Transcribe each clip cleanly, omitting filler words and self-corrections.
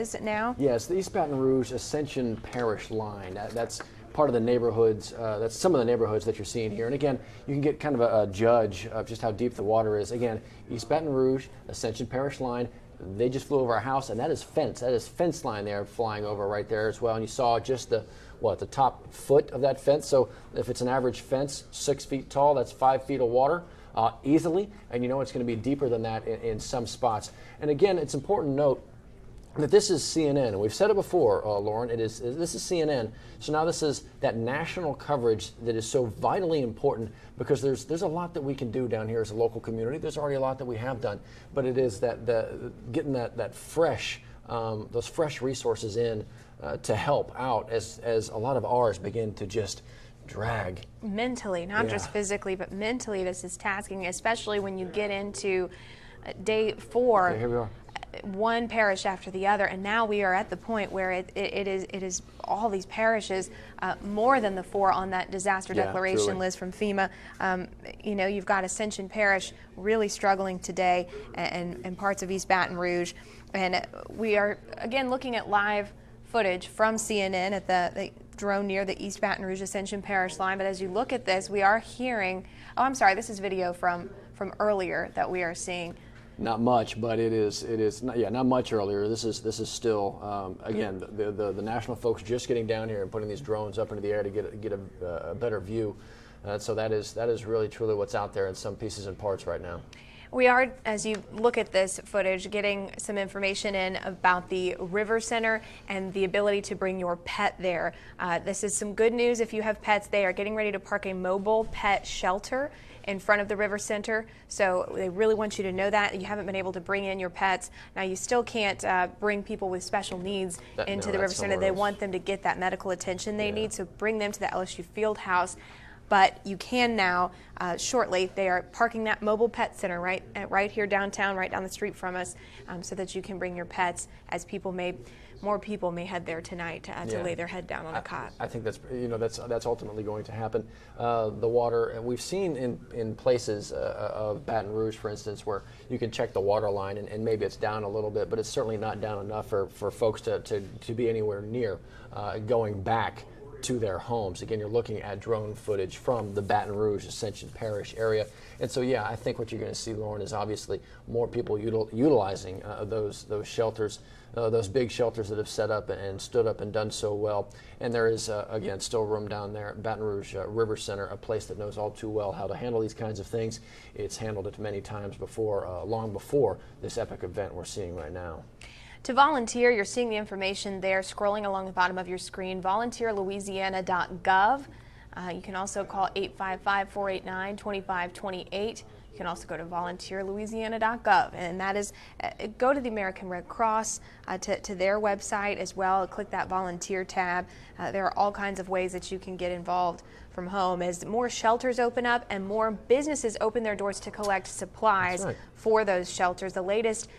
is it now? Yes, the East Baton Rouge Ascension Parish line. That's part of the neighborhoods, that's some of the neighborhoods that you're seeing here. And again, you can get kind of a judge of just how deep the water is. Again, East Baton Rouge Ascension Parish line, they just flew over our house, and that is fence line there flying over right there as well. And you saw just the top foot of that fence. So if it's an average fence, 6 feet tall, that's 5 feet of water easily. And you know it's going to be deeper than that in some spots. And again, it's important to note that this is CNN, and we've said it before, Lauren. This is CNN. So now this is that national coverage that is so vitally important, because there's a lot that we can do down here as a local community. There's already a lot that we have done, but it is that getting that fresh those fresh resources in to help out as a lot of ours begin to just drag mentally, not just physically, but mentally. This is tasking, especially when you get into day 4. Okay, here we are. One parish after the other, and now we are at the point where it is all these parishes, more than the 4 on that disaster declaration list from FEMA. You know, you've got Ascension Parish really struggling today, and parts of East Baton Rouge, and we are again looking at live footage from CNN at the drone near the East Baton Rouge Ascension Parish line. But as you look at this, we are hearing, oh, I'm sorry, this is video from earlier that we are seeing. Not much, but it is not much earlier. This is still again the national folks just getting down here and putting these drones up into the air to get a better view. So that is really truly what's out there in some pieces and parts right now. We are, as you look at this footage, getting some information in about the River Center and the ability to bring your pet there. This is some good news if you have pets. They are getting ready to park a mobile pet shelter in front of the River Center, so they really want you to know that. You haven't been able to bring in your pets. Now, you still can't bring people with special needs into the River Center. They want them to get that medical attention they need, so bring them to the LSU Fieldhouse. But you can now, shortly, they are parking that mobile pet center right here downtown, right down the street from us, so that you can bring your pets, as more people may head there tonight to lay their head down on a cot. I think that's ultimately going to happen. The water, and we've seen in places of Baton Rouge, for instance, where you can check the water line, and maybe it's down a little bit, but it's certainly not down enough for folks to be anywhere near going back to their homes. Again, you're looking at drone footage from the Baton Rouge Ascension Parish area. And so, I think what you're going to see, Lauren, is obviously more people utilizing those shelters, those big shelters that have set up and stood up and done so well. And there is, again, still room down there at Baton Rouge River Center, a place that knows all too well how to handle these kinds of things. It's handled it many times before, long before this epic event we're seeing right now. To volunteer, you're seeing the information there scrolling along the bottom of your screen, volunteerlouisiana.gov. You can also call 855-489-2528. You can also go to volunteerlouisiana.gov, and that is, go to the American Red Cross, to their website as well. Click that volunteer tab. There are all kinds of ways that you can get involved from home as more shelters open up and more businesses open their doors to collect supplies for those shelters. The latest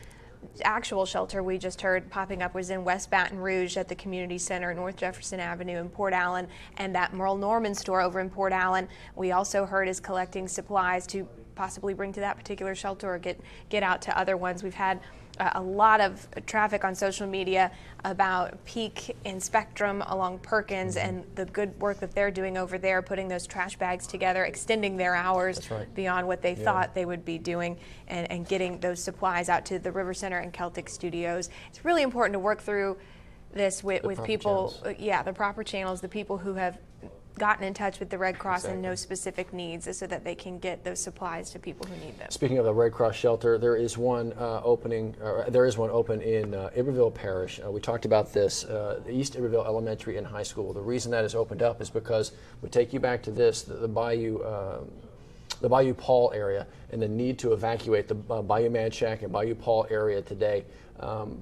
actual shelter we just heard popping up was in West Baton Rouge at the Community Center, North Jefferson Avenue in Port Allen, and that Merle Norman store over in Port Allen we also heard is collecting supplies to possibly bring to that particular shelter or get out to other ones. We've had a lot of traffic on social media about Peak and Spectrum along Perkins and the good work that they're doing over there, putting those trash bags together, extending their hours beyond what they thought they would be doing, and getting those supplies out to the River Center and Celtic Studios. It's really important to work through this with people, the proper channels, the people who have gotten in touch with the Red Cross and know specific needs, so that they can get those supplies to people who need them. Speaking of the Red Cross shelter, there is one open in Iberville Parish. We talked about this, East Iberville Elementary and High School. The reason that is opened up is because we take you back to this, the Bayou Paul area, and the need to evacuate the Bayou Manchac and Bayou Paul area today.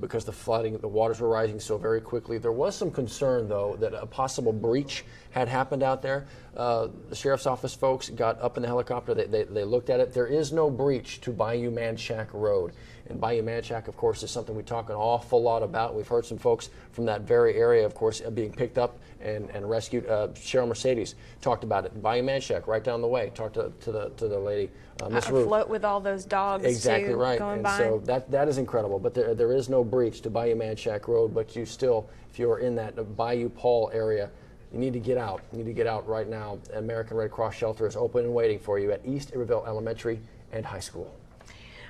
Because the flooding, the waters were rising so very quickly. There was some concern, though, that a possible breach had happened out there. The sheriff's office folks got up in the helicopter. They looked at it. There is no breach to Bayou Manchac Road. And Bayou Manchac, of course, is something we talk an awful lot about. We've heard some folks from that very area, of course, being picked up and rescued. Cheryl Mercedes talked about it. Bayou Manchac, right down the way. Talked to the lady, Miss Ruth. Afloat with all those dogs. Exactly right. Going and by. so that is incredible. But there there is no breach to Bayou Manchac Road, but you still, if you're in that Bayou Paul area, you need to get out. You need to get out right now. American Red Cross Shelter is open and waiting for you at East Iberville Elementary and High School.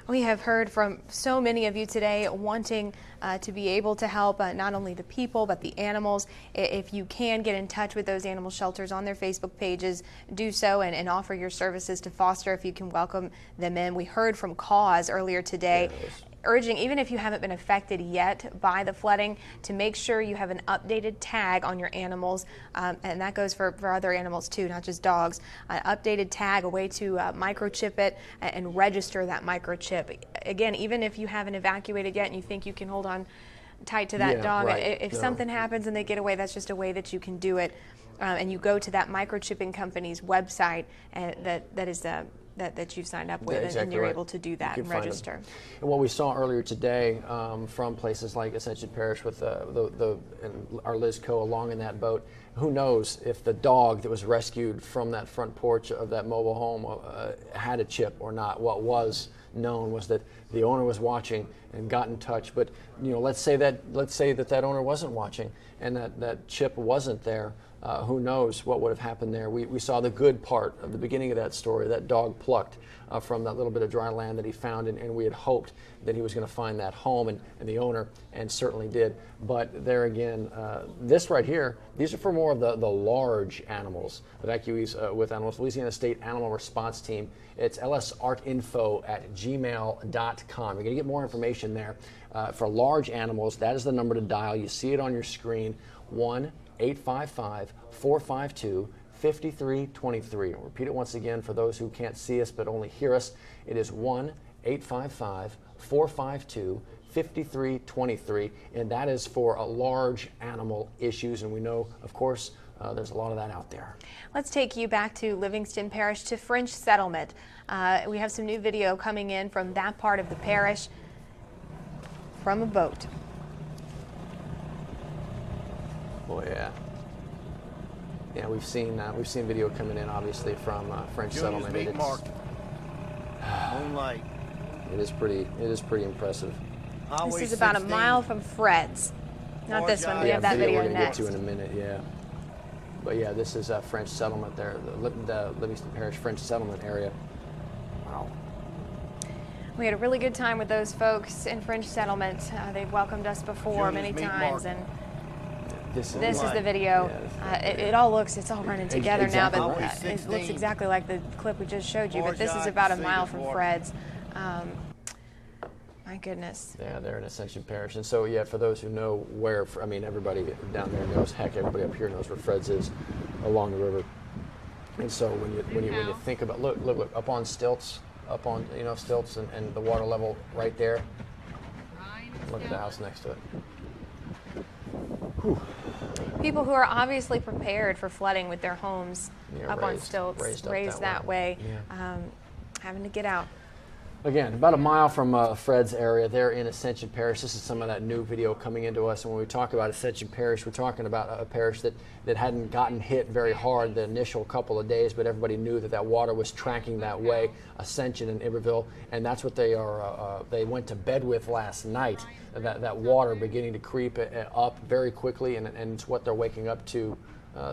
We have heard from so many of you today wanting to be able to help not only the people but the animals. If you can get in touch with those animal shelters on their Facebook pages, do so and offer your services to foster if you can welcome them in. We heard from Cause earlier today. Yes. Urging, even if you haven't been affected yet by the flooding, to make sure you have an updated tag on your animals, and that goes for other animals too, not just dogs. An updated tag, a way to microchip it and register that microchip. Again, even if you haven't evacuated yet and you think you can hold on tight to that dog, right. if something happens and they get away, that's just a way that you can do it. And you go to that microchipping company's website, and that you've signed up with, exactly and you're right. able to do that and register. And what we saw earlier today from places like Ascension Parish with and our Liz Coe along in that boat, who knows if the dog that was rescued from that front porch of that mobile home had a chip or not. What was known was that the owner was watching and got in touch. But let's say that owner wasn't watching and that chip wasn't there. Who knows what would have happened there. We saw the good part of the beginning of that story, that dog plucked from that little bit of dry land that he found, and we had hoped that he was going to find that home and the owner, and certainly did. But there again, this right here, these are for more of the large animals. Evacuees with Animals, Louisiana State Animal Response Team. It's lsartinfo@gmail.com. You're going to get more information there. For large animals, that is the number to dial. You see it on your screen, 1-855-452-5323. I'll repeat it once again for those who can't see us but only hear us. It is 1-855-452-5323, and that is for large animal issues, and we know, of course, there's a lot of that out there. Let's take you back to Livingston Parish, to French Settlement. We have some new video coming in from that part of the parish from a boat. Boy, yeah, we've seen video coming in, obviously, from French Settlement. Moonlight. It is pretty impressive. This is about 1 mile from Fred's. Not this one. We have that video we're gonna next. get to in a minute. Yeah, but yeah, this is French Settlement there, the Livingston Parish French Settlement area. Wow. We had a really good time with those folks in French Settlement. They've welcomed us before many times, and this is the video. It's all running together now, but it looks exactly like the clip we just showed you. But this is about 1 mile from Fred's. My goodness. Yeah, they're in Ascension Parish, and so yeah, for those who know where, everybody down there knows. Heck, everybody up here knows where Fred's is, along the river. And so when you think about look up on stilts, stilts and the water level right there. Look at the house next to it. Whew. People who are obviously prepared for flooding with their homes up on stilts, raised that way, having to get out. Again, about 1 mile from Fred's area there in Ascension Parish. This is some of that new video coming into us. And when we talk about Ascension Parish, we're talking about a parish that hadn't gotten hit very hard the initial couple of days, but everybody knew that water was tracking that way, Ascension and Iberville, and that's what they went to bed with last night, that water beginning to creep up very quickly, and it's what they're waking up to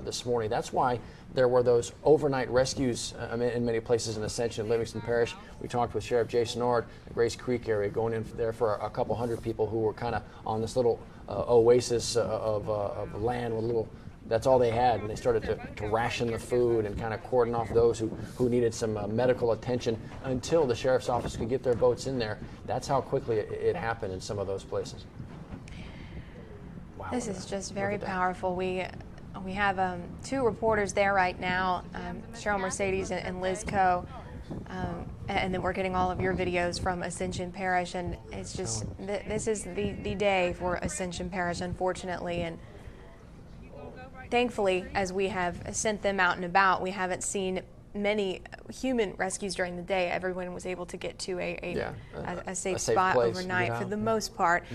this morning. That's why there were those overnight rescues in many places in Ascension, Livingston Parish. We talked with Sheriff Jason Ord, the Grace Creek area, going in there for a couple hundred people who were kind of on this little oasis of land with that's all they had, and they started to ration the food and kind of cordon off those who needed some medical attention until the sheriff's office could get their boats in there. That's how quickly it happened in some of those places. Wow, this is just very powerful. We have 2 reporters there right now, Cheryl Mercedes and Liz Coe, and then we're getting all of your videos from Ascension Parish, and it's just, this is the day for Ascension Parish, unfortunately, and thankfully, as we have sent them out and about, we haven't seen many human rescues during the day. Everyone was able to get to a safe spot place, overnight for the most part.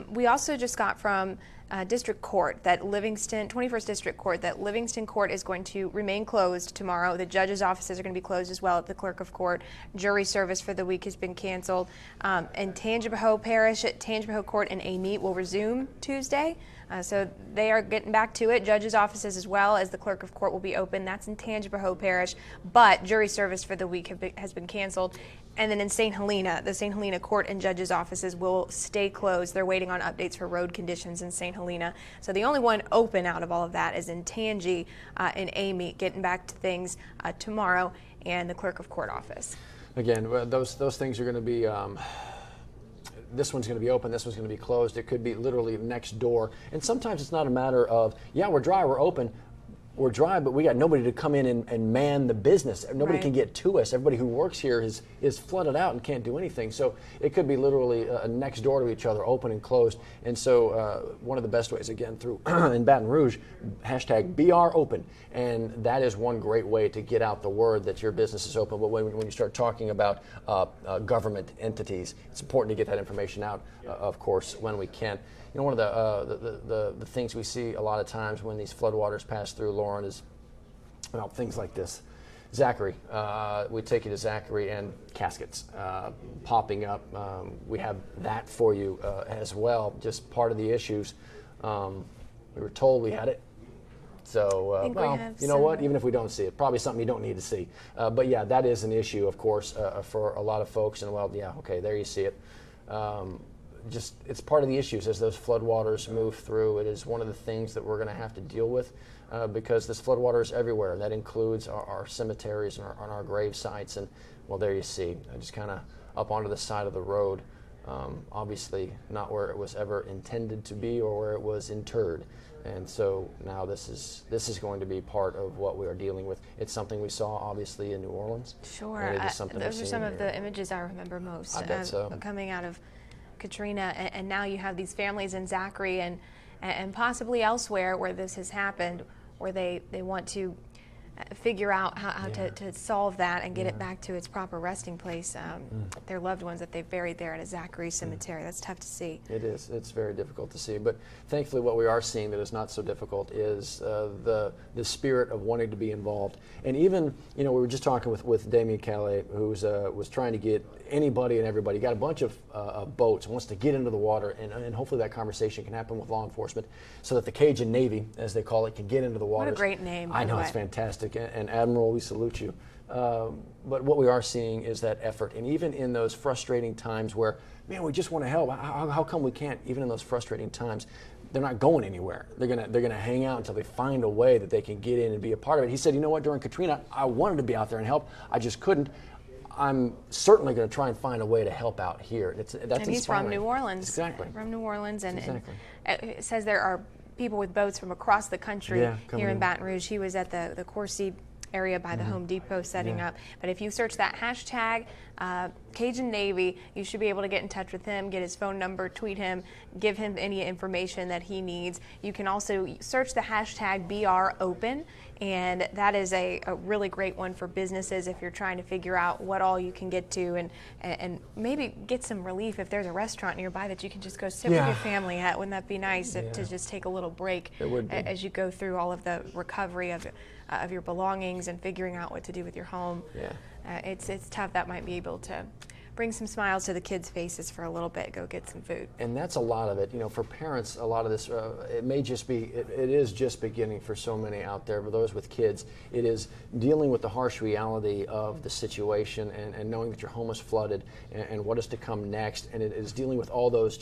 We also just got from District Court, that Livingston, 21st District Court, that Livingston Court is going to remain closed tomorrow. The judges' offices are going to be closed as well at the Clerk of Court. Jury service for the week has been canceled. And Tangipahoa Parish, Tangipahoa Court and Amite will resume Tuesday. So they are getting back to it. Judges' offices as well as the Clerk of Court will be open. That's in Tangipahoa Parish, but jury service for the week has been canceled. And then in St. Helena, the St. Helena Court and Judges' offices will stay closed. They're waiting on updates for road conditions in St. Helena. So the only one open out of all of that is in Tangi and Amite, getting back to things tomorrow, and the Clerk of Court office. Again, those things are going to be. This one's going to be open, this one's going to be closed. It could be literally next door. And sometimes it's not a matter of, yeah, we're dry, we're open. We're dry, but we got nobody to come in and man the business. Nobody can get to us. Everybody who works here is flooded out and can't do anything. So it could be literally next door to each other, open and closed. And so one of the best ways, again, through in Baton Rouge, hashtag #BROpen. And that is one great way to get out the word that your business is open. But when you start talking about government entities, it's important to get that information out, of course, when we can. You know, one of the things we see a lot of times when these floodwaters pass through, Lauren, is things like this. Zachary, we take you to Zachary and caskets popping up. We have that for you as well, just part of the issues. We were told we had it. So, well, you know what, even if we don't see it, probably something you don't need to see. But yeah, that is an issue, of course, for a lot of folks. And well, yeah, okay, there you see it. Just it's part of the issues as those floodwaters move through. It is one of the things that we're going to have to deal with because this floodwater is everywhere. That includes our cemeteries and our grave sites. And well, there you see, just kind of up onto the side of the road. Obviously, not where it was ever intended to be or where it was interred. And so now this is going to be part of what we are dealing with. It's something we saw obviously in New Orleans. Sure, those are some of the images I remember most. I bet so. Coming out of Katrina, and now you have these families in Zachary and possibly elsewhere where this has happened, where they want to figure out how to solve that and get it back to its proper resting place. Their loved ones that they've buried there at a Zachary cemetery. That's tough to see. It is. It's very difficult to see. But thankfully what we are seeing that is not so difficult is the spirit of wanting to be involved. And even, we were just talking with Damien Calais, who was trying to get anybody and everybody, got a bunch of boats, wants to get into the water, and hopefully that conversation can happen with law enforcement so that the Cajun Navy, as they call it, can get into the water. What a great name. I know, it's fantastic. And Admiral, we salute you. But what we are seeing is that effort. And even in those frustrating times where, man, we just want to help, how come we can't? Even in those frustrating times, they're not going anywhere. They're gonna hang out until they find a way that they can get in and be a part of it. He said, you know what, during Katrina, I wanted to be out there and help. I just couldn't. I'm certainly going to try and find a way to help out here. That's and he's inspiring. From New Orleans. Exactly. From New Orleans. And it says there are people with boats from across the country here in Baton Rouge. He was at the Corsi area by the Home Depot setting up. But if you search that hashtag Cajun Navy, you should be able to get in touch with him, get his phone number, tweet him, give him any information that he needs. You can also search the hashtag #BROpen, and that is a really great one for businesses if you're trying to figure out what all you can get to and maybe get some relief if there's a restaurant nearby that you can just go sit with your family at. Wouldn't that be nice to just take a little break as you go through all of the recovery of your belongings and figuring out what to do with your home? It's tough. That might be able to bring some smiles to the kids' faces for a little bit. Go get some food. And that's a lot of it. For parents, a lot of this, it may just be, it is just beginning for so many out there. For those with kids, it is dealing with the harsh reality of the situation and knowing that your home is flooded and what is to come next. And it is dealing with all those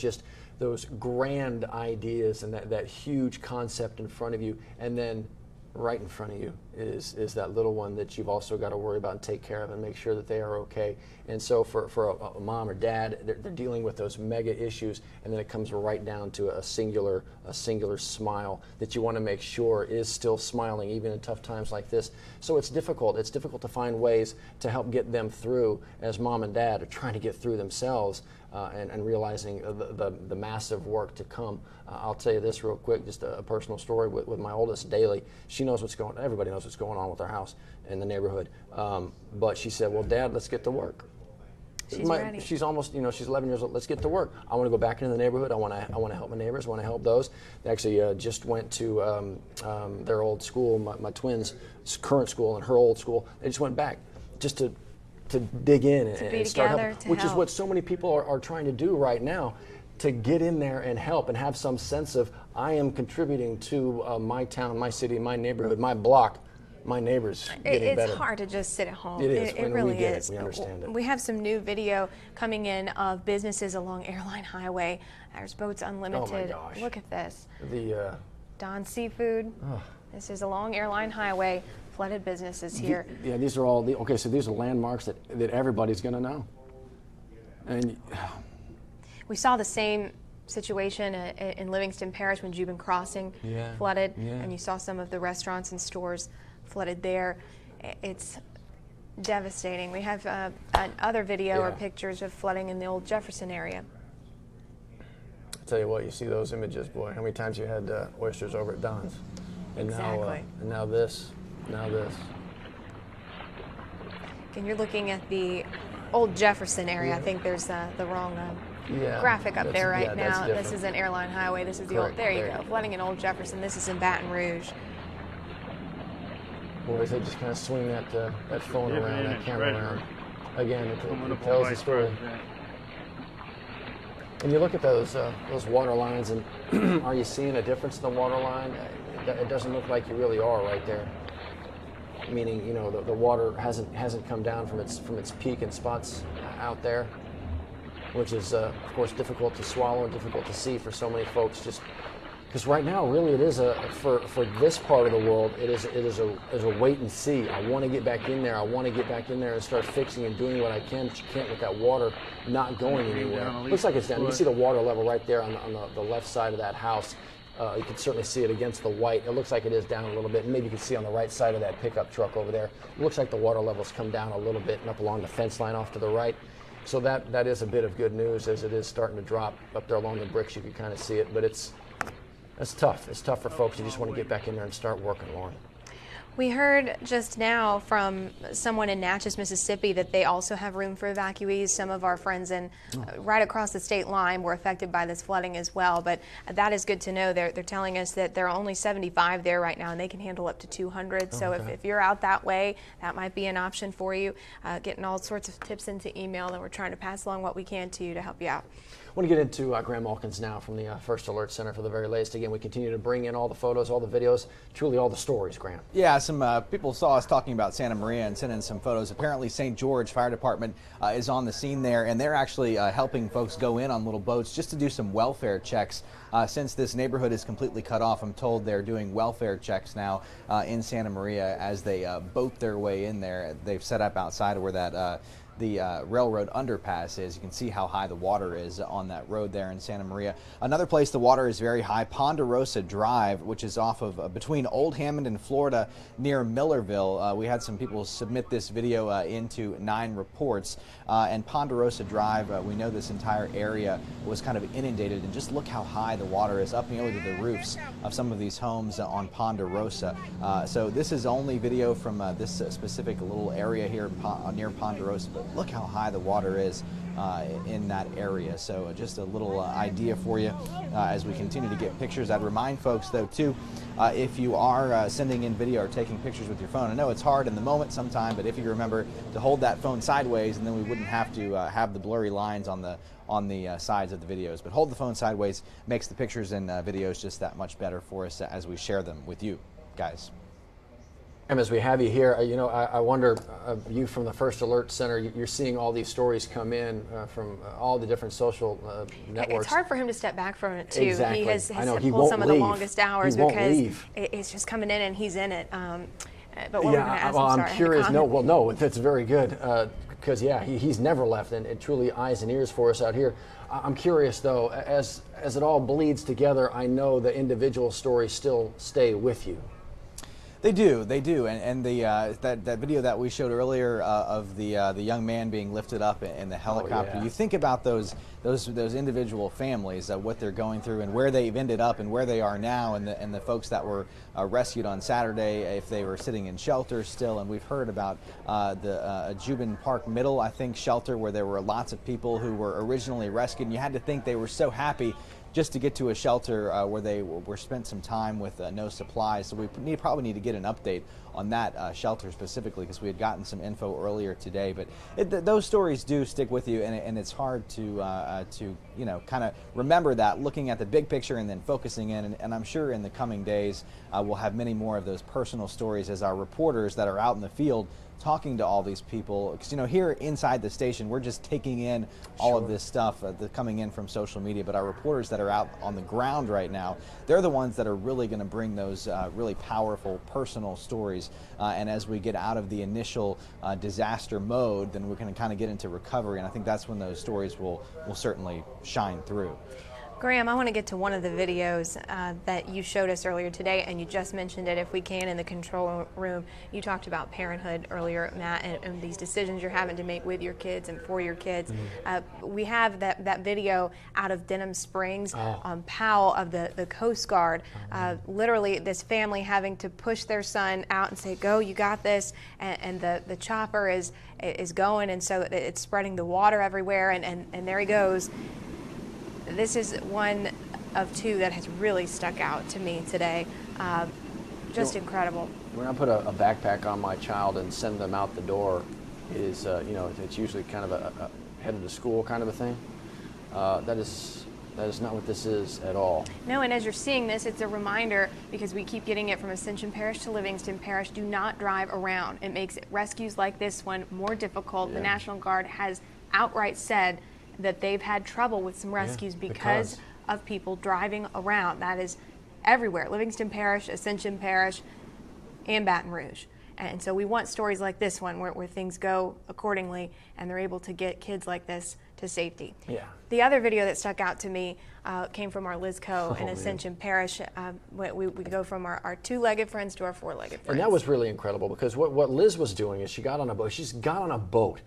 those grand ideas and that huge concept in front of you. And then right in front of you is that little one that you've also got to worry about and take care of and make sure that they are okay. And so for a mom or dad, they're dealing with those mega issues, and then it comes right down to a singular smile that you want to make sure is still smiling even in tough times like this. So it's difficult. It's difficult to find ways to help get them through as mom and dad are trying to get through themselves and realizing the massive work to come. I'll tell you this real quick, just a personal story with my oldest, Daly. She knows what's going on. Everybody knows what's going on with our house in the neighborhood. But she said, well, Dad, let's get to work. She's ready. She's almost, she's 11 years old. Let's get to work. I want to go back into the neighborhood. I want to help my neighbors. I want to help those. They actually just went to their old school, my twins' current school and her old school. They just went back just to dig in and start helping, which is what so many people are trying to do right now, to get in there and help and have some sense of, I am contributing to my town, my city, my neighborhood, my block, my neighbors getting better. It's hard to just sit at home. It is. It really we get is. It. We understand it. We have some new video coming in of businesses along Airline Highway. There's Boats Unlimited. Oh my gosh. Look at this. The Don Seafood. This is along Airline Highway. Flooded businesses here. Yeah, these are all okay. So these are landmarks that everybody's going to know. And we saw the same situation in Livingston Parish when Juban Crossing flooded, and you saw some of the restaurants and stores flooded there. It's devastating. We have another video or pictures of flooding in the old Jefferson area. I'll tell you what, you see those images, boy. How many times you had oysters over at Don's? And exactly. Now this. Now this. And you're looking at the old Jefferson area. I think there's the wrong graphic up there right now. This is an Airline Highway. This is the old. There you go. Flooding in Old Jefferson. This is in Baton Rouge. Boys, they just kind of swing that phone around, that camera around. Again, it tells the story. And you look at those water lines, and are you seeing a difference in the water line? It doesn't look like you really are right there. Meaning, the water hasn't come down from its peak in spots out there, which is of course difficult to swallow and difficult to see for so many folks. Just because right now, really, it is for this part of the world, it is a wait and see. I want to get back in there. I want to get back in there and start fixing and doing what I can. But you can't with that water not going anywhere. Looks like it's down. You can see the water level right there on the left side of that house. You can certainly see it against the white. It looks like it is down a little bit. Maybe you can see on the right side of that pickup truck over there. It looks like the water levels come down a little bit and up along the fence line off to the right. So that is a bit of good news, as it is starting to drop up there along the bricks. You can kind of see it, but it's tough. It's tough for folks who just want to get back in there and start working, Lauren. We heard just now from someone in Natchez, Mississippi, that they also have room for evacuees. Some of our friends right across the state line were affected by this flooding as well. But that is good to know. They're telling us that there are only 75 there right now, and they can handle up to 200. So if you're out that way, that might be an option for you. Getting all sorts of tips into email, and we're trying to pass along what we can to you to help you out. I want to get into Graham Alkins now from the First Alert Center for the very latest. Again, we continue to bring in all the photos, all the videos, truly all the stories, Graham. Yeah, some people saw us talking about Santa Maria and sent in some photos. Apparently, St. George Fire Department is on the scene there, and they're actually helping folks go in on little boats just to do some welfare checks. Since this neighborhood is completely cut off, I'm told they're doing welfare checks now in Santa Maria as they boat their way in there. They've set up outside of where that the railroad underpass is. You can see how high the water is on that road there in Santa Maria. Another place the water is very high, Ponderosa Drive, which is off of between Old Hammond and Florida near Millerville. We had some people submit this video into 9 reports, and Ponderosa Drive, we know this entire area was kind of inundated, and just look how high the water is up nearly to the roofs of some of these homes on Ponderosa. So this is only video from this specific little area here near Ponderosa, but look how high the water is in that area. So just a little idea for you as we continue to get pictures. I'd remind folks though too, if you are sending in video or taking pictures with your phone, I know it's hard in the moment sometime, but if you remember to hold that phone sideways, and then we wouldn't have to have the blurry lines on the sides of the videos. But hold the phone sideways, makes the pictures and videos just that much better for us as we share them with you guys. As we have you here, I wonder, you from the First Alert Center, you're seeing all these stories come in from all the different social networks. It's hard for him to step back from it, too. Exactly. He has he pulled some leave. of the longest hours because it's just coming in and he's in it. But what we're going to ask I'm curious. No, that's very good. Because, he's never left, and truly eyes and ears for us out here. I'm curious, though, as it all bleeds together, I know the individual stories still stay with you. They do, and the that video that we showed earlier of the young man being lifted up in the helicopter. Oh, yeah. You think about those individual families, what they're going through, and where they've ended up, and where they are now, and the folks that were rescued on Saturday, if they were sitting in shelters still. And we've heard about the Jubin Park Middle, I think, shelter, where there were lots of people who were originally rescued, and you had to think they were so happy just to get to a shelter where they were spent some time with no supplies. So we probably need to get an update on that shelter specifically, because we had gotten some info earlier today. But those stories do stick with you, and it's hard to kind of remember that, looking at the big picture and then focusing in. And I'm sure in the coming days we'll have many more of those personal stories as our reporters that are out in the field talking to all these people, because here inside the station we're just taking in all of this stuff coming in from social media, but our reporters that are out on the ground right now, they're the ones that are really going to bring those really powerful personal stories, and as we get out of the initial disaster mode, then we're going to kind of get into recovery, and I think that's when those stories will certainly shine through. Graham, I want to get to one of the videos that you showed us earlier today, and you just mentioned it, if we can, in the control room. You talked about parenthood earlier, Matt, and these decisions you're having to make with your kids and for your kids. We have that video out of Denham Springs, Powell of the Coast Guard. Literally, this family having to push their son out and say, "Go, you got this," and the chopper is going, and so it's spreading the water everywhere, and there he goes. This is one of two that has really stuck out to me today. Just incredible. When I put a backpack on my child and send them out the door, is it's usually kind of a headed to school kind of a thing. That is not what this is at all. No, and as you're seeing this, it's a reminder, because we keep getting it from Ascension Parish to Livingston Parish: do not drive around. It makes rescues like this one more difficult. Yeah. The National Guard has outright said that they've had trouble with some rescues because of people driving around. That is everywhere: Livingston Parish, Ascension Parish, and Baton Rouge. And so we want stories like this one where things go accordingly and they're able to get kids like this to safety. Yeah. The other video that stuck out to me came from our Liz Co. in Ascension Parish. We go from our two-legged friends to our four-legged friends. And that was really incredible, because what Liz was doing is she got on a boat. She's got on a boat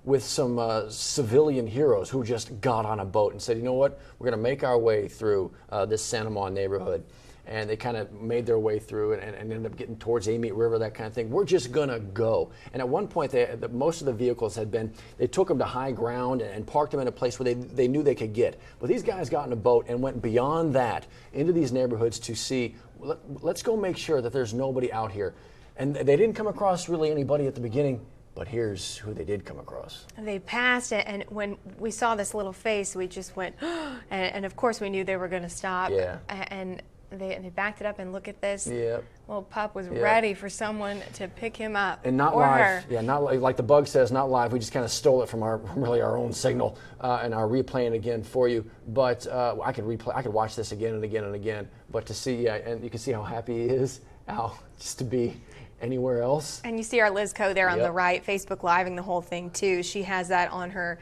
with some civilian heroes who just got on a boat and said, "You know what, we're going to make our way through this Santa Maria neighborhood." And they kind of made their way through and ended up getting towards Amite River, that kind of thing. We're just going to go. And at one point, most of the vehicles they took them to high ground and parked them in a place where they knew they could get. But these guys got in a boat and went beyond that into these neighborhoods to see, let's go make sure that there's nobody out here. And they didn't come across really anybody at the beginning. But here's who they did come across. They passed, and when we saw this little face, we just went, and of course we knew they were going to stop. Yeah. And they backed it up, and look at this. Yep. Little pup was ready for someone to pick him up. And not or live. her. Yeah, not like the bug says, not live. We just kind of stole it from our own signal and are replaying again for you. But I could watch this again and again and again. But to see, and you can see how happy he is, just to be anywhere else. And you see our Liz Co. there on Yep. the right, Facebook Living the whole thing too. She has that on her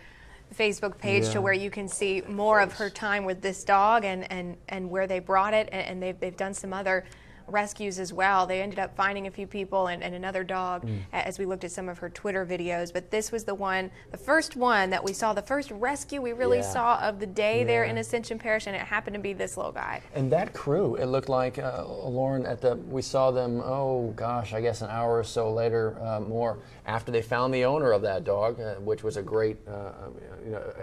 Facebook page to where you can see more of her time with this dog and where they brought it, and they've done some other rescues as well. They ended up finding a few people and another dog as we looked at some of her Twitter videos. But this was the first one that we saw, the first rescue we really saw of the day there in Ascension Parish, and it happened to be this little guy. And that crew, it looked like, Lauren, we saw them, I guess an hour or so later, more, after they found the owner of that dog, which was a great,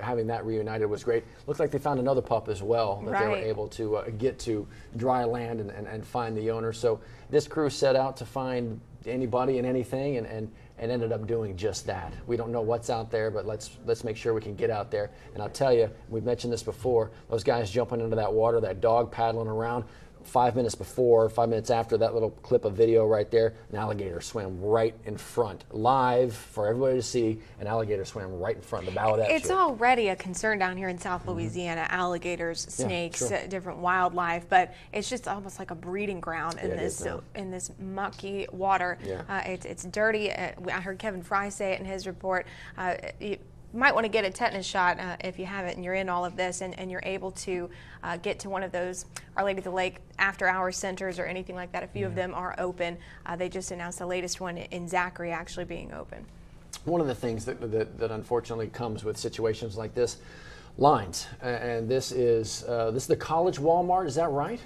having that reunited was great. Looked like they found another pup as well that they were able to get to dry land and find the owner. So this crew set out to find anybody and anything, and ended up doing just that. We don't know what's out there, but let's make sure we can get out there. And I'll tell you, we've mentioned this before, those guys jumping into that water, that dog paddling around, 5 minutes before, 5 minutes after that little clip of video right there, an alligator swam right in front, live for everybody to see. An alligator swam right in front of the bow of that It's ship. already a concern down here in South Louisiana, alligators, snakes, different wildlife, but it's just almost like a breeding ground in this mucky water. Yeah. It's dirty. I heard Kevin Fry say it in his report. might want to get a tetanus shot if you haven't and you're in all of this, and you're able to get to one of those Our Lady of the Lake after-hours centers or anything like that. A few of them are open. They just announced the latest one in Zachary actually being open. One of the things that unfortunately comes with situations like this, lines, and this is the College Walmart, is that right?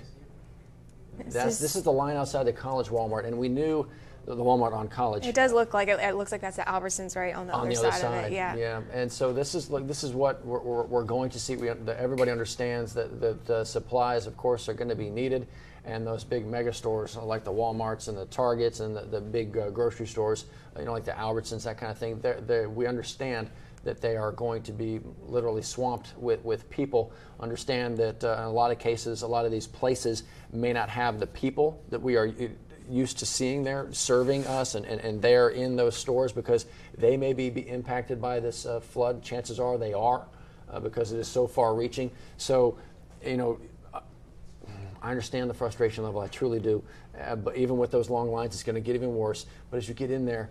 This is the line outside the College Walmart, and we knew the Walmart on College. It does look like it. It looks like that's the Albertsons right on the other side of it. Yeah. Yeah. And so this is what we're going to see. Everybody understands that the supplies, of course, are going to be needed, and those big mega stores like the Walmarts and the Targets and the big grocery stores, like the Albertsons, that kind of thing. We understand that they are going to be literally swamped with people. Understand that in a lot of cases, a lot of these places may not have the people that we are used to seeing there serving us and they're in those stores because they may be impacted by this flood. Chances are they are because it is so far reaching. So, I understand the frustration level, I truly do. But even with those long lines, it's going to get even worse. But as you get in there,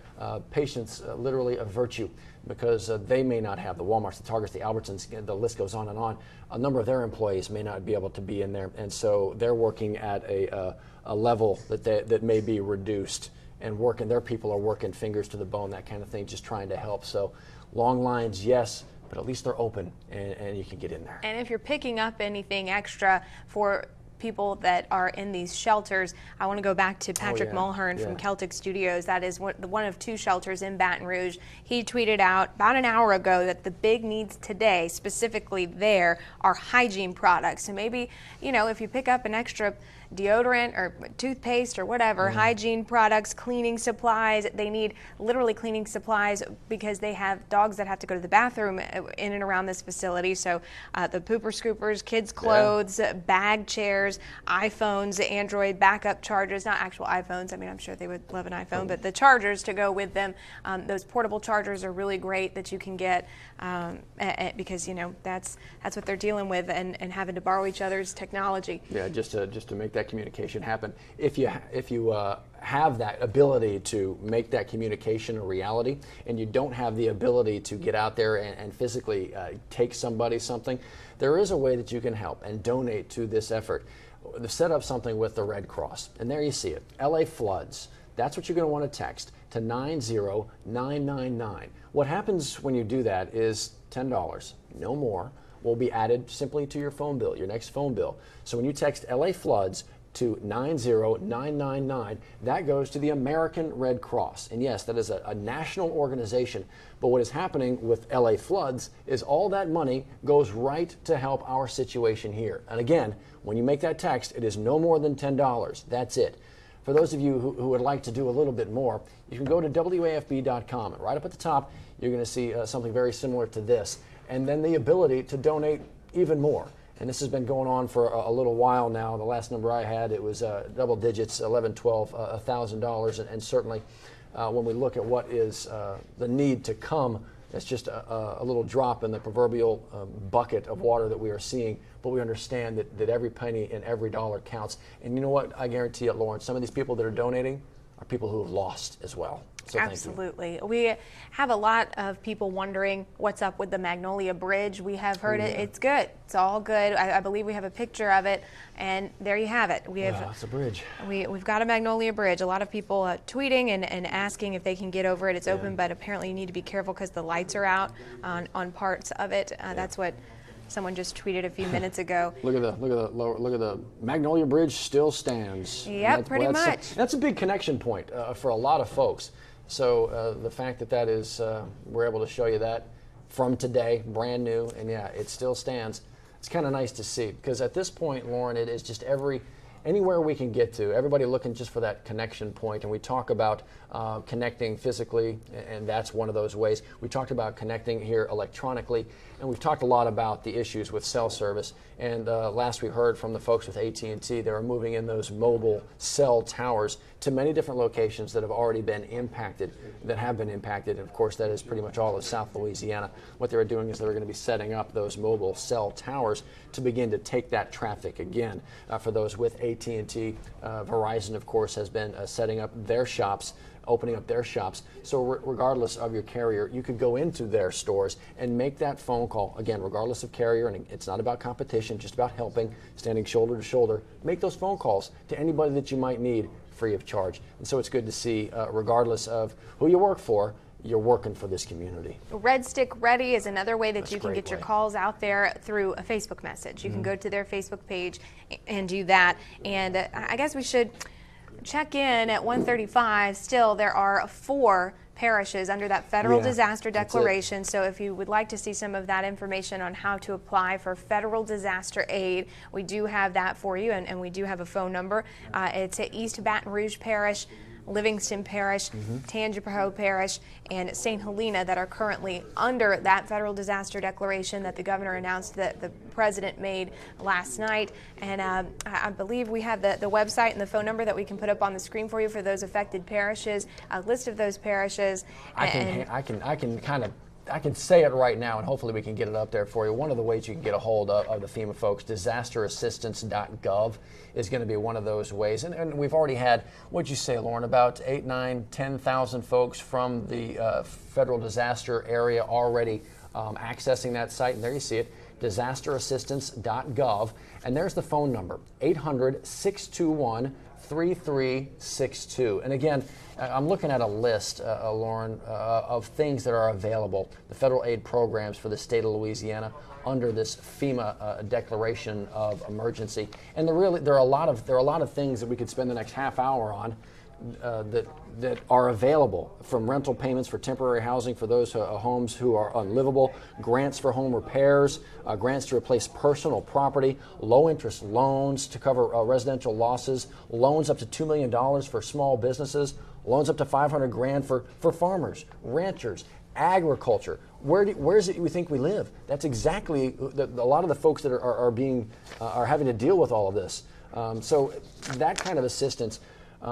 patience, literally a virtue, because they may not have the Walmarts, the Targets, the Albertsons, the list goes on and on. A number of their employees may not be able to be in there, and so they're working at a level that may be reduced, and their people are working fingers to the bone, that kind of thing, just trying to help. So long lines, yes, but at least they're open and you can get in there. And if you're picking up anything extra for people that are in these shelters, I want to go back to Patrick Mulhern from Celtic Studios. That is one of 2 shelters in Baton Rouge. He tweeted out about an hour ago that the big needs today, specifically there, are hygiene products. So maybe, if you pick up an extra deodorant or toothpaste or whatever, hygiene products, cleaning supplies. They need literally cleaning supplies because they have dogs that have to go to the bathroom in and around this facility. So the pooper scoopers, kids' clothes, bag chairs, iPhones, Android backup chargers, not actual iPhones. I mean, I'm sure they would love an iPhone, but the chargers to go with them. Those portable chargers are really great that you can get because, that's what they're dealing with and having to borrow each other's technology. Yeah, just to make that communication happen. If you have that ability to make that communication a reality, and you don't have the ability to get out there and physically take somebody something, there is a way that you can help and donate to this effort. Set up something with the Red Cross, and there you see it. LA floods. That's what you're going to want to text to 90999. What happens when you do that is $10, no more, will be added simply to your phone bill, your next phone bill. So when you text LA floods to 90999, that goes to the American Red Cross. And yes, that is a national organization. But what is happening with LA floods is all that money goes right to help our situation here. And again, when you make that text, it is no more than $10. That's it. For those of you who would like to do a little bit more, you can go to WAFB.com. And right up at the top, you're going to see something very similar to this. And then the ability to donate even more. And this has been going on for a little while now. The last number I had, it was double digits, $11,000, $12,000, $1,000. And certainly when we look at what is the need to come, it's just a little drop in the proverbial bucket of water that we are seeing. But we understand that every penny and every dollar counts. And you know what? I guarantee it, Lauren, some of these people that are donating are people who have lost as well. So absolutely. We have a lot of people wondering what's up with the Magnolia Bridge. We have heard it. It's good. It's all good. I believe we have a picture of it, and there you have it. We have it's a bridge. We've got a Magnolia Bridge. A lot of people tweeting and asking if they can get over it. It's open, but apparently you need to be careful because the lights are out on parts of it. That's what someone just tweeted a few minutes ago. Look at the Magnolia Bridge still stands. Yep, pretty much. That's a big connection point for a lot of folks. So the fact that is, we're able to show you that from today, brand new, and yeah, it still stands. It's kind of nice to see because at this point, Lauren, it is just anywhere we can get to, everybody looking just for that connection point. And we talk about connecting physically, and that's one of those ways. We talked about connecting here electronically, and we've talked a lot about the issues with cell service. And last we heard from the folks with AT&T, they were moving in those mobile cell towers to many different locations that have already been impacted, And of course, that is pretty much all of South Louisiana. What they were doing is they were going to be setting up those mobile cell towers to begin to take that traffic again for those with AT&T. AT&T, Verizon, of course, has been setting up their shops, opening up their shops. So regardless of your carrier, you could go into their stores and make that phone call. Again, regardless of carrier, and it's not about competition, just about helping, standing shoulder to shoulder. Make those phone calls to anybody that you might need free of charge. And so it's good to see, regardless of who you work for, you're working for this community. Red Stick Ready is another way that That's you a can great get your way. calls out there through a Facebook message. You can go to their Facebook page and do that. And I guess we should check in at 135. Still, there are 4 parishes under that federal Yeah, disaster that's it. declaration. So if you would like to see some of that information on how to apply for federal disaster aid, we do have that for you, and we do have a phone number. It's at East Baton Rouge Parish, Livingston Parish, Tangipahoa Parish, and St. Helena that are currently under that federal disaster declaration that the governor announced that the president made last night. And I believe we have the website and the phone number that we can put up on the screen for you for those affected parishes, a list of those parishes. I can say it right now, and hopefully we can get it up there for you. One of the ways you can get a hold of the FEMA folks, disasterassistance.gov is going to be one of those ways. And we've already had, what'd you say, Lauren, about 8, 9, 10,000 folks from the federal disaster area already accessing that site. And there you see it, disasterassistance.gov. And there's the phone number, 800-621-3362. And again, I'm looking at a list, Lauren, of things that are available, the federal aid programs for the state of Louisiana under this FEMA declaration of emergency. And there are a lot of things that we could spend the next half hour on that are available, from rental payments for temporary housing for those homes who are unlivable, grants for home repairs, grants to replace personal property, low interest loans to cover residential losses, loans up to $2 million for small businesses, loans up to $500,000 for farmers, ranchers, agriculture. Where is it we think we live? That's exactly a lot of the folks that are having to deal with all of this. So that kind of assistance.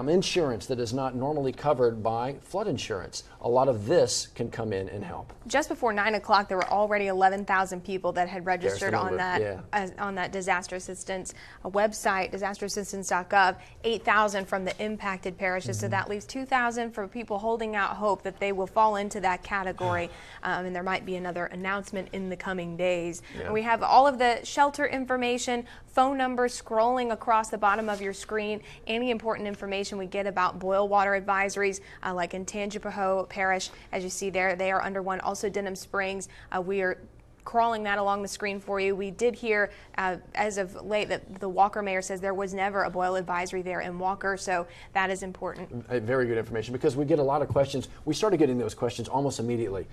Insurance that is not normally covered by flood insurance. A lot of this can come in and help. Just before 9 o'clock, there were already 11,000 people that had registered on that yeah. On that disaster assistance website, disasterassistance.gov. 8,000 from the impacted parishes, so that leaves 2,000 for people holding out hope that they will fall into that category. And there might be another announcement in the coming days. Yeah. And we have all of the shelter information, phone numbers scrolling across the bottom of your screen. Any important information we get about boil water advisories, like in Tangipahoa Parish, as you see there, they are under one. Also Denham Springs, we are crawling that along the screen for you. We did hear as of late that the Walker mayor says there was never a boil advisory there in Walker, so that is important. Very good information, because we get a lot of questions. We started getting those questions almost immediately.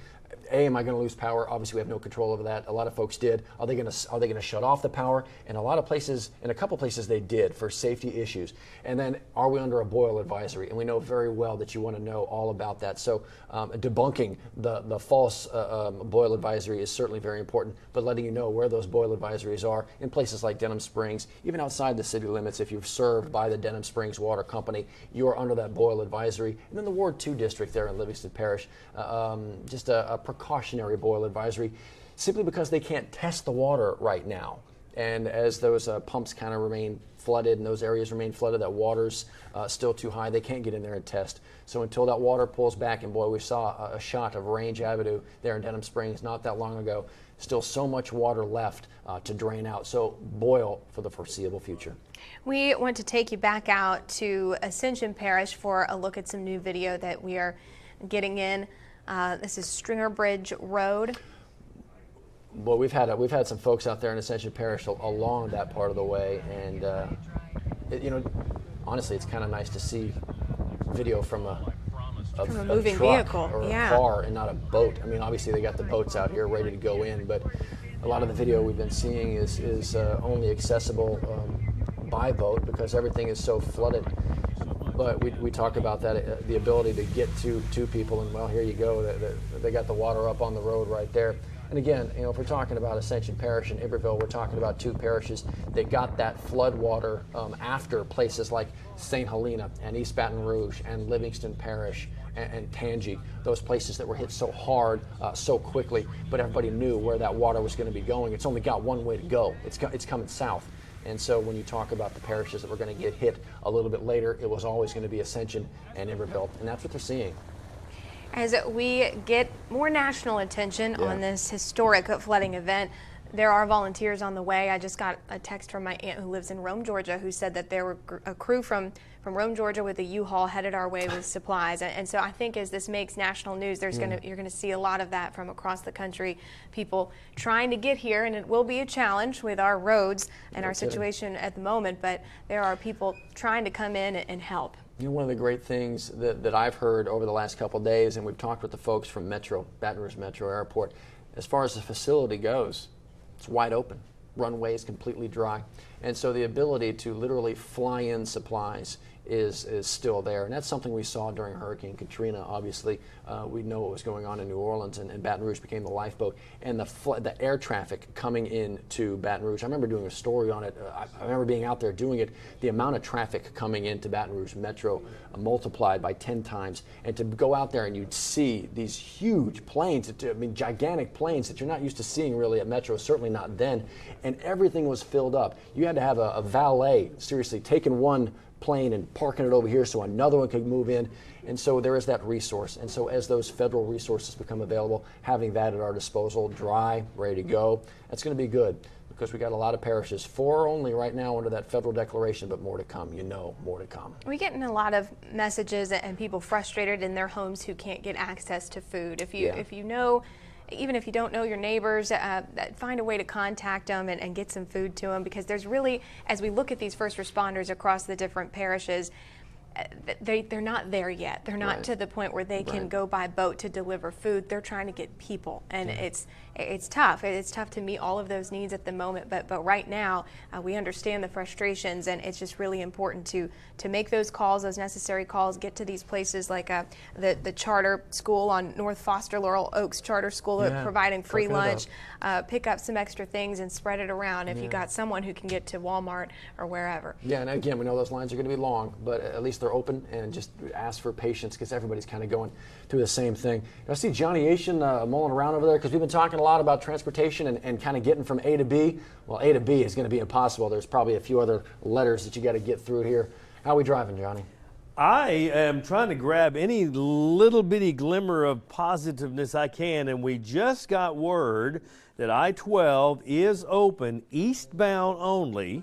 Am I going to lose power? Obviously, we have no control over that. A lot of folks did. Are they going to shut off the power? And a lot of places, in a couple places, they did for safety issues. And then, are we under a boil advisory? And we know very well that you want to know all about that. So, debunking the false boil advisory is certainly very important. But letting you know where those boil advisories are in places like Denham Springs, even outside the city limits, if you're served by the Denham Springs Water Company, you are under that boil advisory. And then the Ward 2 district there in Livingston Parish, just a precautionary boil advisory, simply because they can't test the water right now. And as those pumps kind of remain flooded and those areas remain flooded, that water's still too high, they can't get in there and test. So until that water pulls back, and boy, we saw a shot of Range Avenue there in Denham Springs not that long ago, still so much water left to drain out. So boil for the foreseeable future. We want to take you back out to Ascension Parish for a look at some new video that we are getting in. This is Stringer Bridge Road. Well, we've had some folks out there in Ascension Parish along that part of the way, and honestly, it's kind of nice to see video from a moving truck vehicle or a car and not a boat. I mean, obviously they got the boats out here ready to go in, but a lot of the video we've been seeing is only accessible by boat because everything is so flooded. But we talk about that, the ability to get to people, and well, here you go. They got the water up on the road right there. And again, if we're talking about Ascension Parish and Iberville, we're talking about two parishes that got that flood water after places like St. Helena and East Baton Rouge and Livingston Parish and Tangi, those places that were hit so hard so quickly, but everybody knew where that water was going to be going. It's only got one way to go. It's coming south. And so when you talk about the parishes that were going to get hit a little bit later, it was always going to be Ascension and Iberville, and that's what they're seeing. As we get more national attention on this historic flooding event, there are volunteers on the way. I just got a text from my aunt who lives in Rome, Georgia, who said that there were a crew from Rome, Georgia with a U-Haul headed our way with supplies. And so I think as this makes national news, you're going to see a lot of that from across the country, people trying to get here, and it will be a challenge with our roads and our situation at the moment, but there are people trying to come in and help. You know, one of the great things that I've heard over the last couple of days, and we've talked with the folks from Metro, Baton Rouge Metro Airport, as far as the facility goes, it's wide open. Runway is completely dry. And so the ability to literally fly in supplies is still there. And that's something we saw during Hurricane Katrina. Obviously, we know what was going on in New Orleans, and Baton Rouge became the lifeboat. And the air traffic coming into Baton Rouge, I remember doing a story on it. I remember being out there doing it. The amount of traffic coming into Baton Rouge Metro multiplied by 10 times. And to go out there and you'd see these huge planes, I mean, gigantic planes that you're not used to seeing really at Metro, certainly not then. And everything was filled up. You had to have a valet, seriously, taking one plane and parking it over here so another one could move in. And so there is that resource. And so as those federal resources become available, having that at our disposal, dry, ready to go, that's going to be good, because we got a lot of parishes, 4 only right now under that federal declaration, but more to come. You know, more to come. We're getting a lot of messages and people frustrated in their homes who can't get access to food. If you know, even if you don't know your neighbors, find a way to contact them and get some food to them, because there's really, as we look at these first responders across the different parishes, they're not there yet. They're not to the point where they can go by boat to deliver food. They're trying to get people, and it's tough. It's tough to meet all of those needs at the moment. But right now, we understand the frustrations, and it's just really important to make those calls, those necessary calls. Get to these places like the charter school on North Foster, Laurel Oaks Charter School, providing free lunch. Pick up some extra things and spread it around. If you got someone who can get to Walmart or wherever. Yeah, and again, we know those lines are going to be long, but at least they're open, and just ask for patience, because everybody's kind of going through the same thing. I see Johnny Asian mulling around over there, because we've been talking a lot about transportation and kind of getting from A to B. Well, A to B is going to be impossible. There's probably a few other letters that you got to get through here. How are we driving, Johnny? I am trying to grab any little bitty glimmer of positiveness I can, and we just got word that I-12 is open eastbound only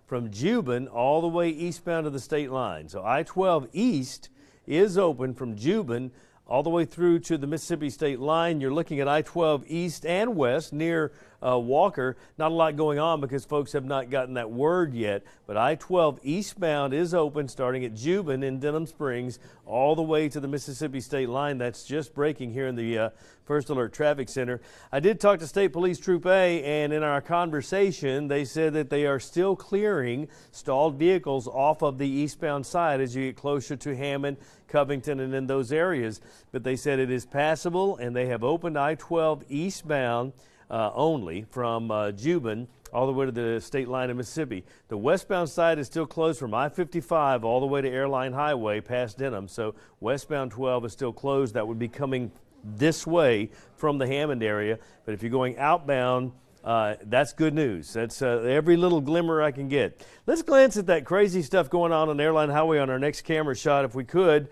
from Juban all the way eastbound to the state line. So I-12 East is open from Juban all the way through to the Mississippi state line. You're looking at I-12 East and West near Walker. Not a lot going on because folks have not gotten that word yet, but I-12 eastbound is open starting at Juban in Denham Springs all the way to the Mississippi state line. That's just breaking here in the First Alert Traffic Center. I did talk to State Police Troop A, and in our conversation they said that they are still clearing stalled vehicles off of the eastbound side as you get closer to Hammond, Covington, and in those areas. But they said it is passable, and they have opened I-12 eastbound only from Juban all the way to the state line of Mississippi. The westbound side is still closed from I-55 all the way to Airline Highway past Denham. So westbound 12 is still closed. That would be coming this way from the Hammond area. But if you're going outbound, that's good news. That's every little glimmer I can get. Let's glance at that crazy stuff going on Airline Highway on our next camera shot if we could.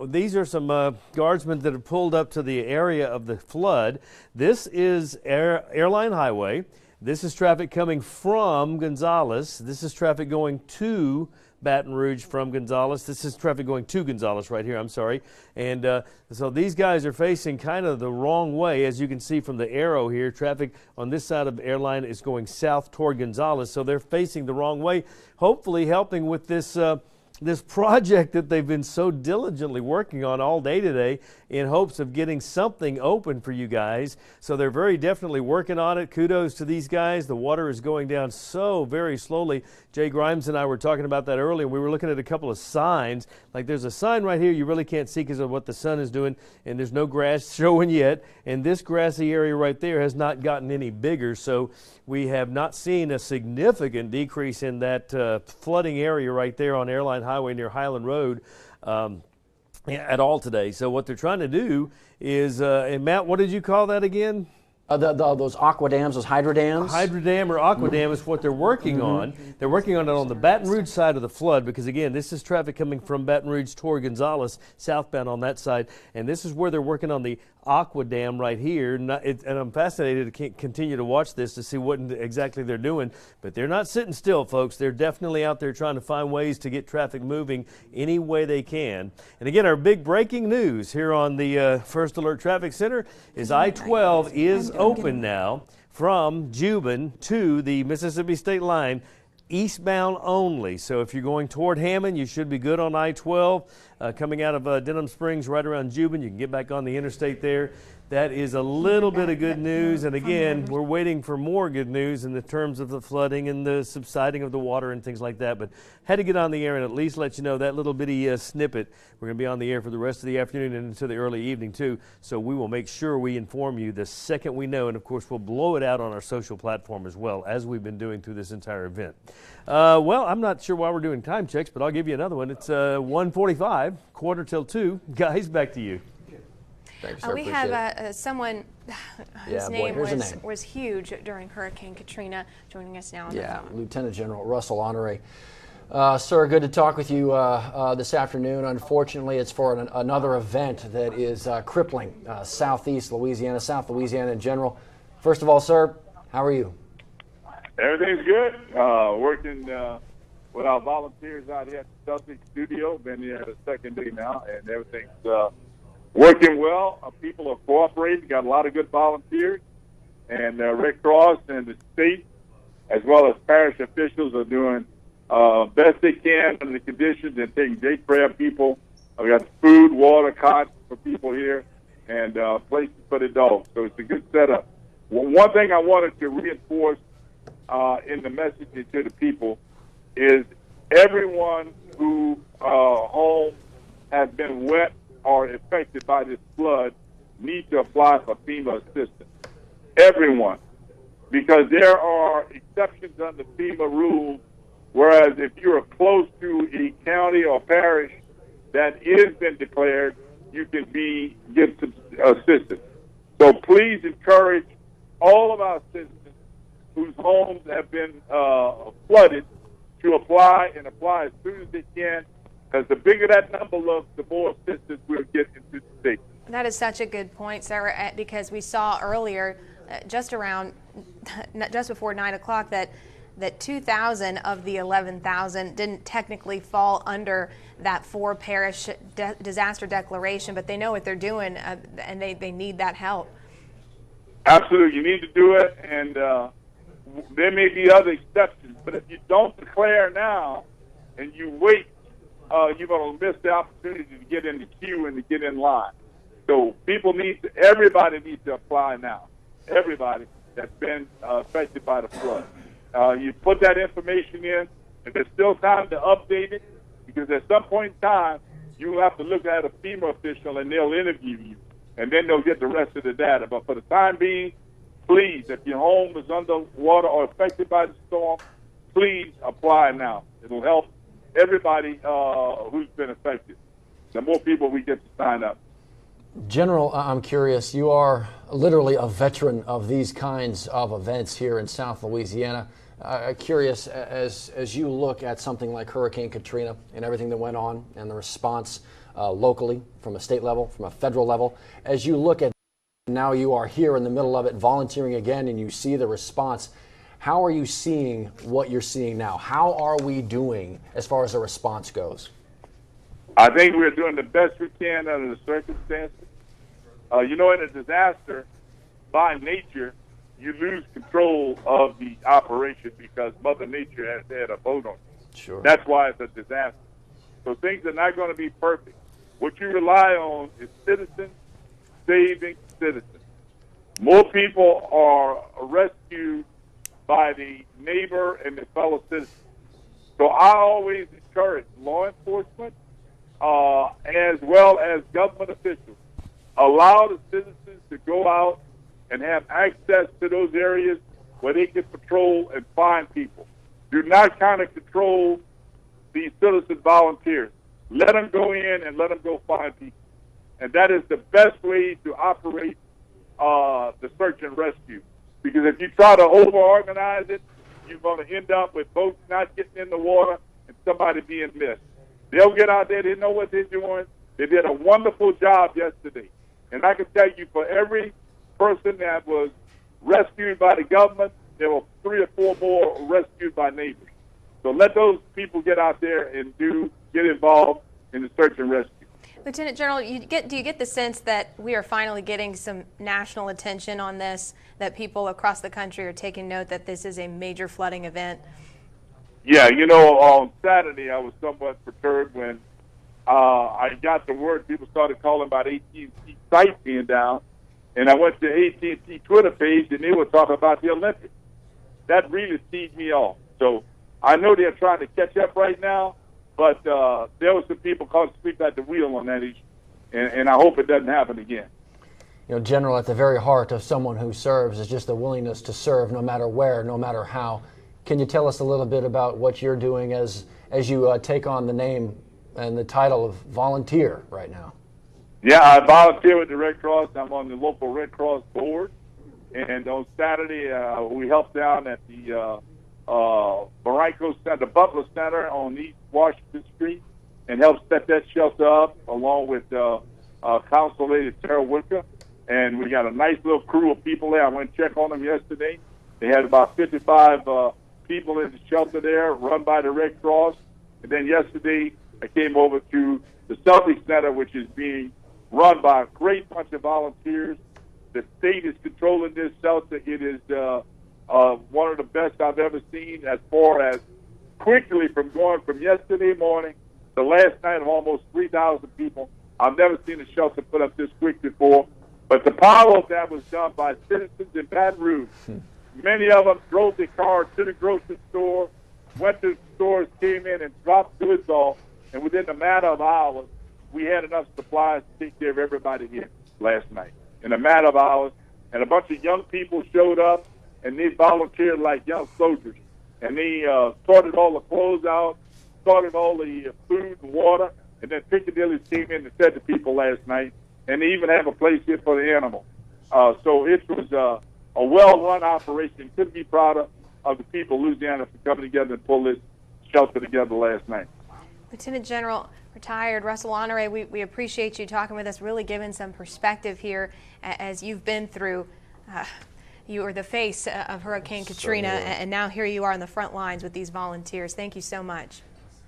These are some guardsmen that have pulled up to the area of the flood. This is Airline Highway. This is traffic coming from Gonzales. This is traffic going to Baton Rouge from Gonzales. This is traffic going to Gonzales right here, I'm sorry. And so these guys are facing kind of the wrong way. As you can see from the arrow here, traffic on this side of Airline is going south toward Gonzales. So they're facing the wrong way, hopefully helping with this this project that they've been so diligently working on all day today in hopes of getting something open for you guys. So they're very definitely working on it. Kudos to these guys. The water is going down so very slowly. Jay Grimes and I were talking about that earlier. We were looking at a couple of signs. Like there's a sign right here you really can't see because of what the sun is doing, and there's no grass showing yet. And this grassy area right there has not gotten any bigger. So we have not seen a significant decrease in that flooding area right there on Airline Highway near Highland Road at all today. So what they're trying to do is, and Matt, what did you call that again? Those aqua dams, those hydro dams? Hydro dam or aqua dam is what they're working on. They're working on it on the Baton Rouge side of the flood because, again, this is traffic coming from Baton Rouge toward Gonzales, southbound on that side. And this is where they're working on the aqua dam right here. And I'm fascinated to continue to watch this to see what exactly they're doing. But they're not sitting still, folks. They're definitely out there trying to find ways to get traffic moving any way they can. And again, our big breaking news here on the First Alert Traffic Center is I-12 is open now from Juban to the Mississippi State line, eastbound only. So if you're going toward Hammond, you should be good on I-12. Coming out of Denham Springs right around Juban, you can get back on the interstate there. That is a little bit of good news, and again, we're waiting for more good news in the terms of the flooding and the subsiding of the water and things like that, but had to get on the air and at least let you know that little bitty snippet. We're going to be on the air for the rest of the afternoon and into the early evening too, so we will make sure we inform you the second we know, and of course we'll blow it out on our social platform as well, as we've been doing through this entire event. Well, I'm not sure why we're doing time checks, but I'll give you another one. It's 1:45, quarter till 2. Guys, back to you. Thanks, sir. We have someone whose name was huge during Hurricane Katrina joining us now on the phone. Lieutenant General Russell Honore. Sir, good to talk with you this afternoon. Unfortunately, it's for another event that is crippling southeast Louisiana, South Louisiana in general. First of all, sir, how are you? Everything's good. Working with our volunteers out here at the Celtic studio. Been here the second day now, and everything's working well. People are cooperating. Got a lot of good volunteers. And Red Cross and the state, as well as parish officials, are doing best they can under the conditions and taking great care of people. I've got food, water, cots for people here, and places for the dogs. So it's a good setup. One thing I wanted to reinforce in the message to the people is everyone who home has been wet or affected by this flood need to apply for FEMA assistance. Everyone. Because there are exceptions under FEMA rules, whereas if you're close to a county or parish that is been declared, you can get some assistance. So please encourage all of our citizens whose homes have been flooded to apply and apply as soon as they can, because the bigger that number looks, the more assistance we'll get into the state. That is such a good point, sir, because we saw earlier, just before 9 o'clock, that 2,000 of the 11,000 didn't technically fall under that 4-parish disaster declaration, but they know what they're doing, and they need that help. Absolutely, you need to do it, and there may be other exceptions, but if you don't declare now and you wait, you're going to miss the opportunity to get in the queue and to get in line. So everybody needs to apply now. Everybody that's been affected by the flood. You put that information in, and there's still time to update it, because at some point in time, you'll have to look at a FEMA official and they'll interview you, and then they'll get the rest of the data. But for the time being, please, if your home is underwater or affected by the storm, please apply now. It'll help everybody who's been affected. The more people we get to sign up. General, I'm curious, you are literally a veteran of these kinds of events here in South Louisiana. Curious, as you look at something like Hurricane Katrina and everything that went on and the response locally, from a state level, from a federal level, as you look at now you are here in the middle of it, volunteering again, and you see the response, how are you seeing what you're seeing now? How are we doing as far as the response goes? I think we're doing the best we can under the circumstances. In a disaster, by nature, you lose control of the operation because Mother Nature has had a vote on it. Sure. That's why it's a disaster. So things are not going to be perfect. What you rely on is citizens saving citizens. More people are rescued by the neighbor and the fellow citizen. So I always encourage law enforcement as well as government officials. Allow the citizens to go out and have access to those areas where they can patrol and find people. Do not kind of control these citizen volunteers. Let them go in and let them go find people. And that is the best way to operate the search and rescue. Because if you try to over-organize it, you're going to end up with boats not getting in the water and somebody being missed. They'll get out there. They know what they're doing. They did a wonderful job yesterday. And I can tell you, for every person that was rescued by the government, there were 3 or 4 more rescued by neighbors. So let those people get out there and get involved in the search and rescue. Lieutenant General, do you get the sense that we are finally getting some national attention on this, that people across the country are taking note that this is a major flooding event? Yeah, you know, on Saturday I was somewhat perturbed when I got the word. People started calling about AT&T site being down, and I went to AT&T Twitter page, and they were talking about the Olympics. That really teed me off. So I know they're trying to catch up right now, but there were some people caught asleep at the wheel on that issue, and I hope it doesn't happen again. You know, General, at the very heart of someone who serves is just the willingness to serve no matter where, no matter how. Can you tell us a little bit about what you're doing as you take on the name and the title of volunteer right now? Yeah, I volunteer with the Red Cross. I'm on the local Red Cross board. And on Saturday, we helped down at the Barranco Center, the Butler Center on East Washington Street, and helped set that shelter up along with Council Lady Tara Wicker. And we got a nice little crew of people there. I went to check on them yesterday. They had about 55 people in the shelter there, run by the Red Cross. And then yesterday, I came over to the Celtic Center, which is being run by a great bunch of volunteers. The state is controlling this shelter. It is one of the best I've ever seen as far as quickly from going from yesterday morning to last night of almost 3,000 people. I've never seen a shelter put up this quick before. But the power of that was done by citizens in Baton Rouge. Many of them drove their car to the grocery store, went to the stores, came in and dropped goods off. And within a matter of hours, we had enough supplies to take care of everybody here last night. In a matter of hours, and a bunch of young people showed up, and they volunteered like young soldiers. And they sorted all the clothes out, sorted all the food and water, and then Piccadilly came in and fed the people last night. And they even have a place here for the animals. So it was a well-run operation. Couldn't be prouder of the people of Louisiana for coming together and pull this shelter together last night. Lieutenant General, retired Russell Honore, we appreciate you talking with us, really giving some perspective here as you've been through. You are the face of Hurricane Katrina, and now here you are on the front lines with these volunteers. Thank you so much.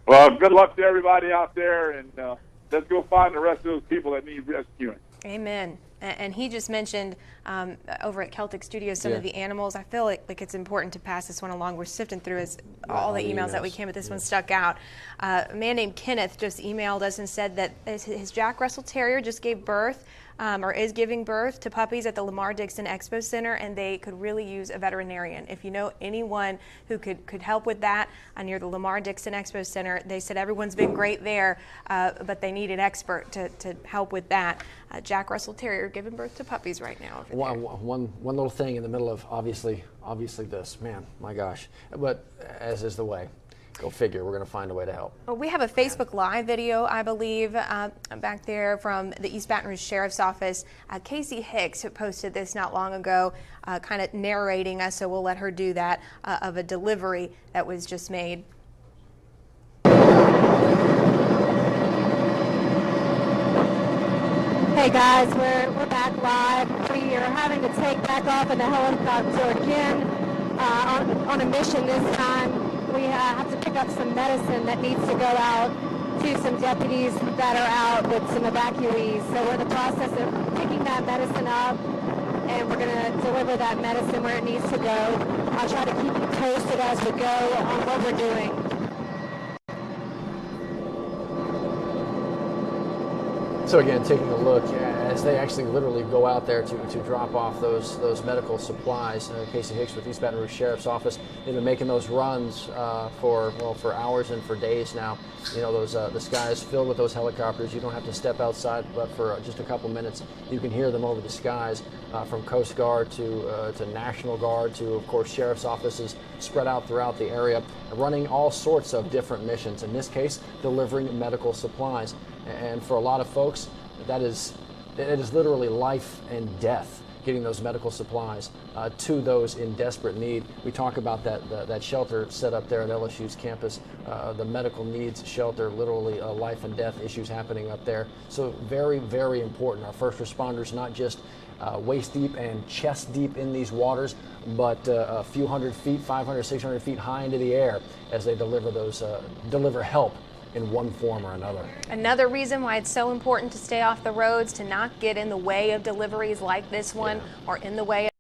Well, good luck to everybody out there, and let's go find the rest of those people that need rescuing. Amen. And he just mentioned over at Celtic Studios some of the animals. I feel like it's important to pass this one along. We're sifting through all the emails that we can, but this one stuck out. A man named Kenneth just emailed us and said that his Jack Russell Terrier just gave birth or is giving birth to puppies at the Lamar Dixon Expo Center, and they could really use a veterinarian. If you know anyone who could help with that near the Lamar Dixon Expo Center, they said everyone's been great there, but they need an expert to help with that. Jack Russell Terrier giving birth to puppies right now. One little thing in the middle of obviously this, man, my gosh, but as is the way. Go figure, we're going to find a way to help. Well, we have a Facebook Live video, I believe, back there from the East Baton Rouge Sheriff's Office. Casey Hicks posted this not long ago, kind of narrating us, so we'll let her do that, of a delivery that was just made. Hey guys, we're back live. We are having to take back off in the helicopter again on a mission this time. We have to pick up some medicine that needs to go out to some deputies that are out with some evacuees. So we're in the process of picking that medicine up, and we're going to deliver that medicine where it needs to go. I'll try to keep you posted as we go on what we're doing. So again, taking a look as they actually literally go out there to drop off those medical supplies. Casey Hicks with East Baton Rouge Sheriff's Office. They've been making those runs for hours and for days now. You know, those the sky is filled with those helicopters. You don't have to step outside, but for just a couple minutes, you can hear them over the skies, from Coast Guard to National Guard to, of course, sheriff's offices spread out throughout the area, running all sorts of different missions. In this case, delivering medical supplies. And for a lot of folks, it is literally life and death. getting those medical supplies to those in desperate need. We talk about that shelter set up there at LSU's campus, the medical needs shelter, literally life and death issues happening up there. So very, very important. Our first responders not just waist deep and chest deep in these waters, but a few hundred feet, 500, 600 feet high into the air as they deliver help in one form or another. Another reason why it's so important to stay off the roads, to not get in the way of deliveries like this one or in the way